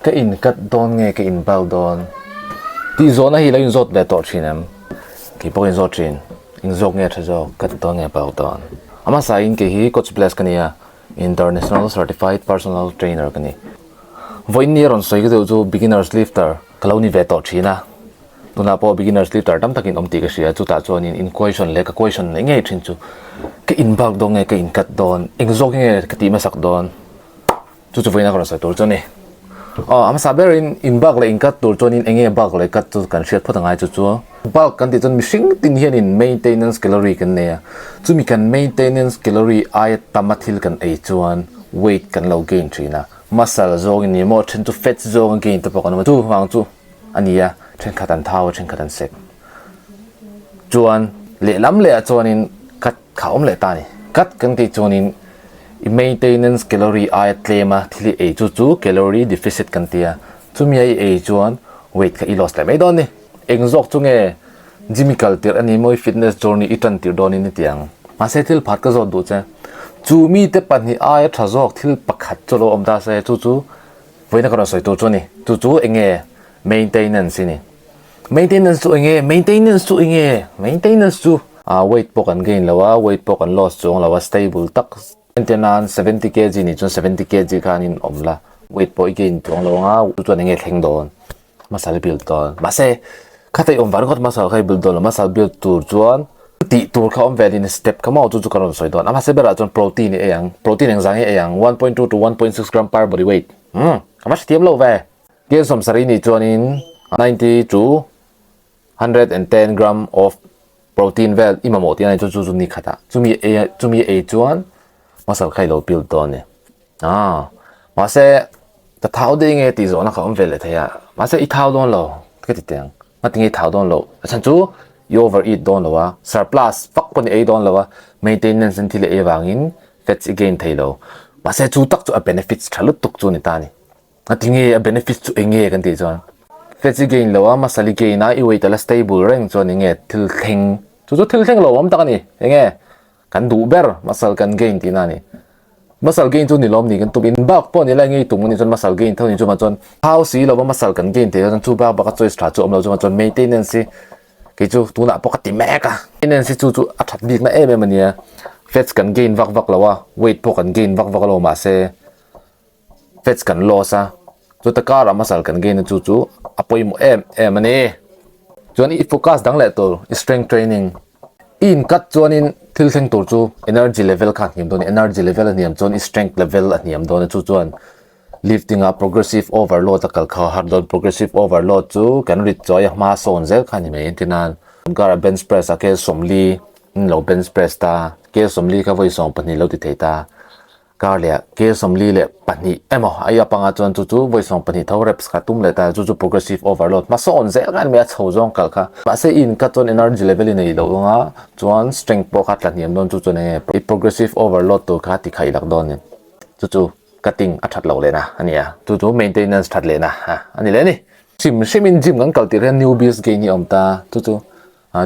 cái in cắt don nghe cái in bao don tí gió này là in gió để tổ chim em cái bộ in gió chim in gió nghe thay gió cắt don nghe bao don ama sa in cái hi coach bless cái này international certified personal trainer cái này với in rồi soi cái điều beginners lifter kalau ni về tổ chim na tu na po beginners lifter tam takin om ti cái gì chú ta cho in question le cái question này nghe chim chú cái in bao don nghe cái in cắt don in gió nghe cái tí mà sắc don chú với na còn soi tổ cho này ama saber in bag le in cut tur chonin enge bag le cut tu kan shiat phatangai chu bag kan ti chon mishing tin hian in maintenance calorie kan ne chu mi kan maintenance calorie ai tamathil kan ei chuan weight kan lo gain thina muscle zong ni mo chen to fat zong gain to pakon tu wang chu ania chen khatan thau chen khatan sek chuan le lam le chuanin cut khaom le ta ni cut kan ti chuanin maintenance calorie ai tlema thili e chu calorie deficit kan tia chumi ai e chuan weight ka i loss le mai don ni engzok chunge gymikal tir ani moi fitness journey itan tir don ni tiang ma se thil phat ka zo du che chumi te pani ai thazok thil pakhat cholo omda se chu voina ka soi tu chu ni chu enge maintenance ni maintenance chu weight pokan gain lawa weight pokan loss chung lawa stable tak maintenance 70 kg ni chon 70 kg khanin omla weight po again chong lo nga chu nge thleng don muscle build don ma se khatai om var khot muscle khai build don muscle build tur chuan ti tur kha om valin step kama chu karon soi don ama se bera chon protein ang zang e yang 1.2 to 1.6 gram per body weight ama stiam lo ve ke som sari ni chuanin 90 to 110 gram of protein vel imamo ti nai chu ni khata chumi e chuan muscle khai lo build don ne ma se ta thau de nge ti zo na khom vel le thaya ma se I thau don lo ke ti teng ma ti nge thau don lo chan chu you overeat don lo wa surplus fak kon e don lo wa maintenance until e wangin fats again thailo ma se chu tak chu a benefits thalut tuk chu ni ta ni a ti nge a benefits chu enge kan ti chuan fats again lo wa muscle gain na I weight la stable reng chuan nge thil theng chu thil theng lo am ta ni enge kan du ber muscle kan gain ti na ni muscle gain chu ni lom ni kan tu in bak po ni la ngai tu ni chon muscle gain thau ni chu ma chon how si lo muscle kan gain te chon chu ba ba ka choice tha chu om lo chu ma chon maintenance ke chu tu na po ka ti me ka maintenance chu a that bik na em mania fats kan gain vak lawa weight po kan gain vak lo ma se fats kan loss a chu ta ka ra muscle kan gain chu apoi mo em ani chon I focus dang le to strength training in cut chuanin thil theng tur chu energy level kha niam don energy level niam chon strength level niam don chu chuan lifting up progressive overload kal kha har don progressive overload chu kan rit choi ma son zel kha ni me tinan gar bench press a ke somli lo bench press ta ke somli ka voi song pani lo ti theita kar le ke somli le pani emo aya panga chon chu voi song pani tho reps kha tum le ta chu progressive overload ma son zel kan me chho jong kal kha ba se in ka chon energy level nei lo nga chuan strength po kha tlan niam don chu ne progressive overload to kha ti khai lak don ni chu cutting a that lo le na ania chu maintenance that le na ani le ni simin gym kan kaltir newbies gain ni omta chu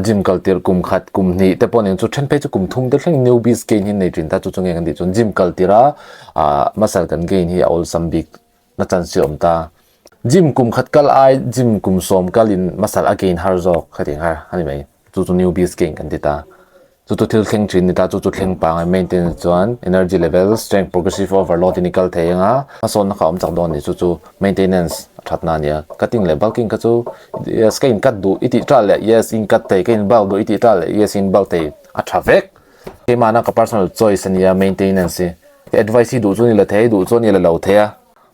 gym culture kum khat kum ni te pon chu then pe chu kum thung te thleng newbies gain hin nei trin ta chu nge kan ti chun gym culture muscle kan gain hi all some big na chan si omta gym kum khat kal ai gym kum som kalin muscle again har zo khating har ani mai chu newbies gain kan ti ta chu thil thleng trin ni ta chu thleng pa maintain chuan energy level strength progressive overload ni kal theinga ason na ka om chak don ni chu maintenance thatna nia cutting le bulking ka chu yes kain cut du iti tra le yes in cut te kain bal du iti tra le yes in bal te a travek ke mana ka personal choice ania maintenance advice du chu ni la thei du chu ni la lo thea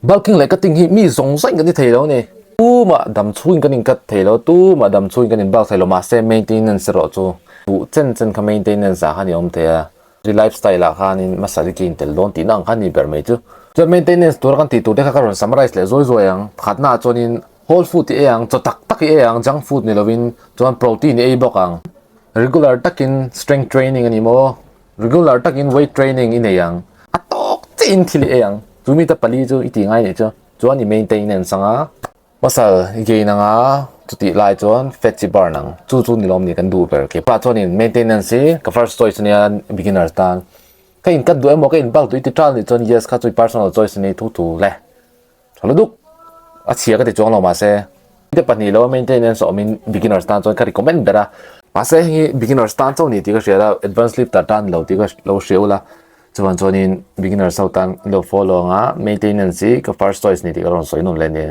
bulking le cutting hi mi zong zai ka ni thei lo ni tu ma dam chuin kan in cut thei lo tu ma dam chuin kan in bal thei lo ma se maintenance ro chu tu chen ka maintenance a hani om thea ri lifestyle a khanin masari kin tel don ti nang khani ber me chu cho maintenance tur kan ti tu de kha karon summarize le zoi yang khatna chonin whole food e yang cho tak e yang junk food ni lovin chon protein e bokang regular takin strength training ani mo regular takin weight training in e yang atok chin thili e yang chumi ta pali chu iti ngai ni cho chuan ni maintenance anga muscle gain anga chuti lai chuan fat bar nang chu ni lom ni kan du ber ke pa chuan in maintenance ka first choice ni beginner tan kain kat du emo kain bal tu iti tral ni chon yes kha chui personal choice ni thu le thaluduk a chia ka ti chong lo ma se te pani lo maintenance o min beginner stand chon ka recommend bera ma se hi beginner stand chon ni ti ka shera advanced sleep ta tan lo ti ka lo sheula chuan chonin beginner sau tan lo follow nga maintenance ka first choice ni ti ka ron soi nom le ne